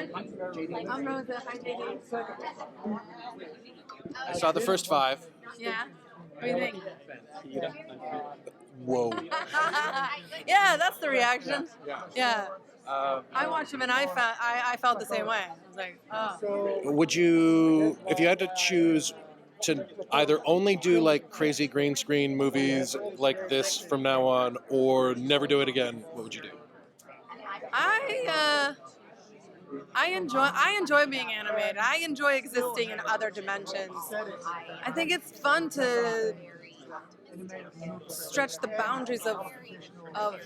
everyone. I'm Rosa. Hi, JD. I saw the first 5. Yeah? What do you think? Whoa. Yeah, that's the reaction. Yeah. I watched them and I felt the same way. I was like, oh. Would you, if you had to choose to either only do like crazy green screen movies like this from now on, or never do it again, what would you do? I enjoy being animated. I enjoy existing in other dimensions. I think it's fun to stretch the boundaries of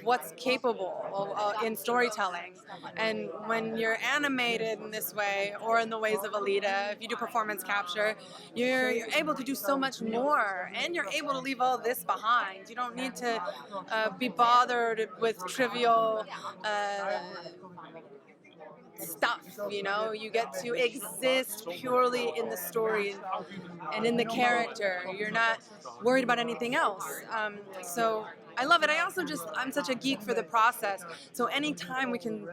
what's capable in storytelling. And when you're animated in this way, or in the ways of Alita, if you do performance capture, you're able to do so much more, and you're able to leave all this behind. You don't need to be bothered with trivial stuff, you know. You get to exist purely in the story and in the character. You're not worried about anything else. So I love it. I'm such a geek for the process. So anytime we can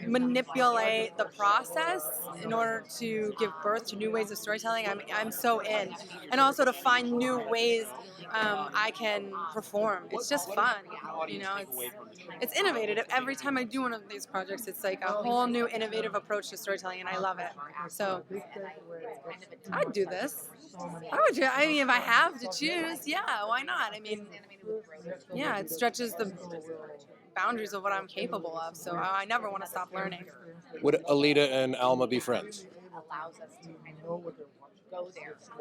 manipulate the process in order to give birth to new ways of storytelling, I'm so in. And also to find new ways I can perform. It's just fun, you know. It's innovative. Every time I do one of these projects, it's like a whole new innovative approach to storytelling, and I love it. So I'd do this. I mean, if I have to choose, yeah, why not? I mean, yeah, it stretches the boundaries of what I'm capable of, so I never want to stop learning. Would Alita and Alma be friends?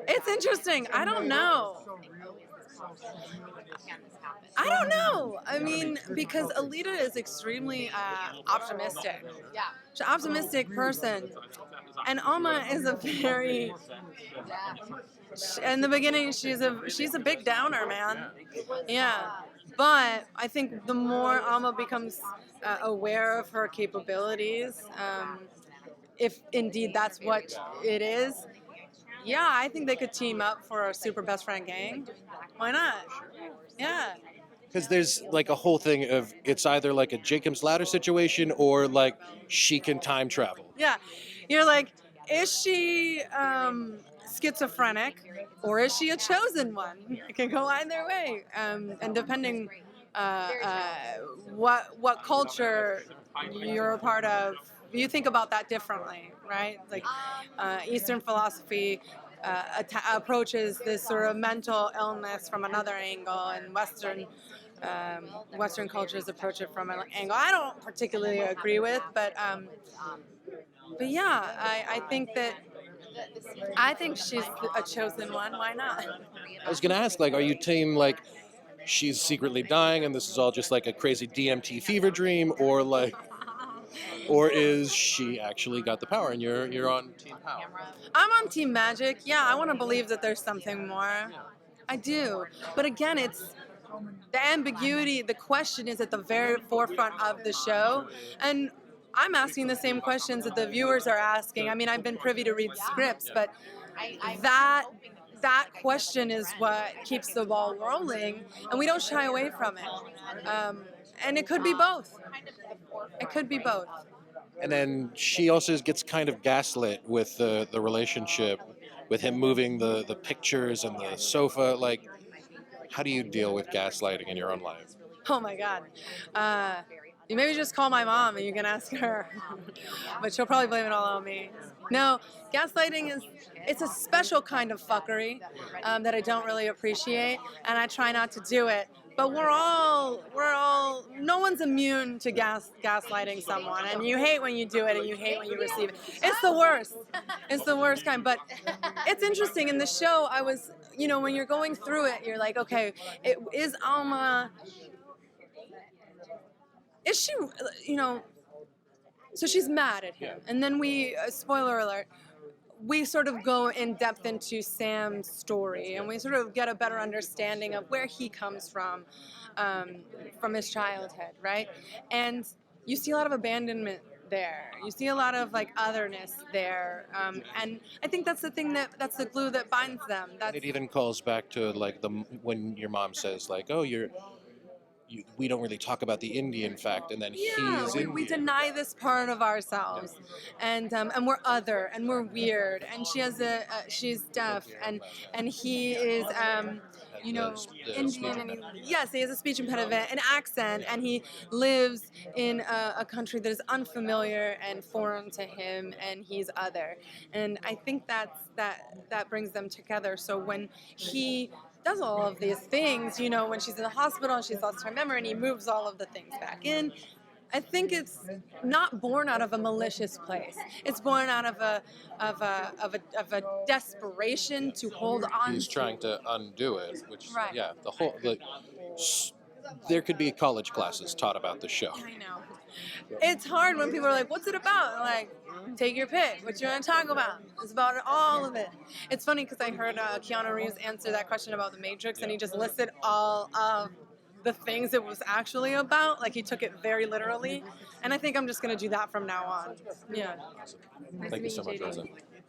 It's interesting. I don't know. I mean, because Alita is extremely optimistic. She's an optimistic person. And Alma is a very... In the beginning, she's a big downer, man. Yeah. But I think the more Alma becomes aware of her capabilities, if indeed that's what it is, yeah, I think they could team up for a super best friend gang. Why not? Yeah. Because there's like a whole thing of it's either like a Jacob's Ladder situation or like she can time travel. Yeah. You're like, is she schizophrenic or is she a chosen one? It can go either way. And depending what culture you're a part of, you think about that differently, right? Like Eastern philosophy approaches this sort of mental illness from another angle, and Western cultures approach it from an angle I don't particularly agree with, but yeah, I think she's a chosen one. Why not? I was gonna ask, like, are you team like she's secretly dying and this is all just like a crazy DMT fever dream, or like, or is she actually got the power and you're on Team Power? I'm on Team Magic. Yeah, I want to believe that there's something more. I do. But again, it's the ambiguity, the question is at the very forefront of the show. And I'm asking the same questions that the viewers are asking. I mean, I've been privy to read scripts, but that question is what keeps the ball rolling, and we don't shy away from it. And it could be both. It could be both. And then she also gets kind of gaslit with the relationship, with him moving the pictures and the sofa. Like, how do you deal with gaslighting in your own life? Oh my God. You maybe just call my mom and you can ask her. But she'll probably blame it all on me. No, gaslighting it's a special kind of fuckery that I don't really appreciate, and I try not to do it. But we're all, no one's immune to gaslighting someone, and you hate when you do it and you hate when you receive it. It's the worst. It's the worst kind, but it's interesting. In the show, I was, you know, when you're going through it, you're like, okay, is Alma, is she, you know, so she's mad at him. And then we, spoiler alert, we sort of go in depth into Sam's story, and we sort of get a better understanding of where he comes from his childhood, right? And you see a lot of abandonment there. You see a lot of like otherness there, and I think that's the thing that's the glue that binds them. It even calls back to like when your mom says like, "Oh, you're we don't really talk about the Indian fact, and then Yeah, he's we Indian. deny this part of ourselves, and we're other, and we're weird, and she's deaf, and he is you know, The speech Indian, and impediment. yes, he has a speech impediment, an accent, and he lives in a country that is unfamiliar and foreign to him, and he's other, and I think that brings them together. So when he does all of these things, you know, when she's in the hospital and she's lost her memory, and he moves all of the things back in, I think it's not born out of a malicious place. It's born out of a desperation to hold on. He's trying to undo it, which Right. yeah, there could be college classes taught about the show. I know. It's hard when people are like, "What's it about?" I'm like, take your pick. What you want to talk about? It's about all of it. It's funny because I heard Keanu Reeves answer that question about the Matrix, and he just listed all of the things it was actually about. Like he took it very literally, and I think I'm just gonna do that from now on. Yeah. Thank you so much, Rosa.